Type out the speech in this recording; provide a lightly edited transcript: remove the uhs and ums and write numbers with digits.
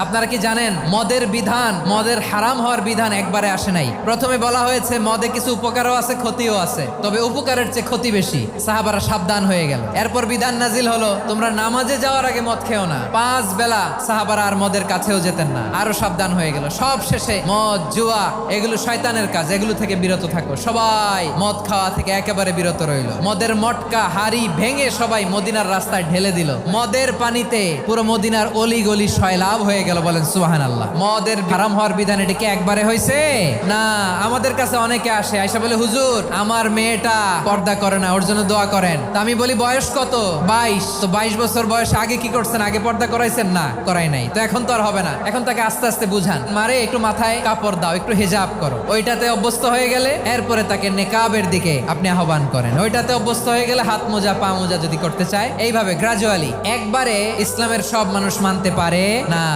আপনারা কি জানেন মদের বিধান, মদের হারাম হওয়ার বিধান একবারে আসে নাই। প্রথমে বলা হয়েছে মদে কিছু উপকারও আছে ক্ষতিও আছে, তবে উপকারের চেয়ে ক্ষতি বেশি। সাহাবারা সাবধান হয়ে গেল। এরপর বিধান নাজিল হলো তোমরা নামাজে যাওয়ার আগে মদ খেও না। 5 বেলা সাহাবারা আর মদের কাছেও যেতেন না, আরো সাবধান হয়ে গেল। সব শেষে মদ জুয়া এগুলো শয়তানের কাজ, এগুলো থেকে বিরত থাকো। সবাই মদ খাওয়া থেকে একেবারে বিরত রইল। মদের মটকা হাড়ি ভেঙে সবাই মদিনার রাস্তায় ঢেলে দিল। মদের পানিতে পুরো মদিনার অলি গলি সয়লাভ হয়ে গেল। বলেন সুবহানাল্লাহ। মদের হারাম হওয়ার বিধান এটা কি একবারে হয়েছে? না। আমাদের কাছে অনেকে আসে, আয়সা বলে হুজুর আমার মেয়েটা পর্দা করে না, ওর জন্য দোয়া করেন। তা আমি বলি বয়স কত? 22। তো 22 বছর বয়স আগে কি করছেন? আগে পর্দা করাইছেন? না, করাই নাই। তো এখন তো আর হবে না। এখন তাকে আস্তে আস্তে বুঝান, মারে একটু মাথায় কাপড় দাও, একটু হিজাব করো। ওইটাতে অভ্যস্ত হয়ে গেলে এরপরে তাকে নেকাবের দিকে আপনি আহ্বান করেন। ওইটাতে অভ্যস্ত হয়ে গেলে হাত মোজা পা মোজা যদি করতে চায়, এইভাবে গ্রাজুয়ালি। একবারে ইসলামের সব মানুষ মানতে পারে না।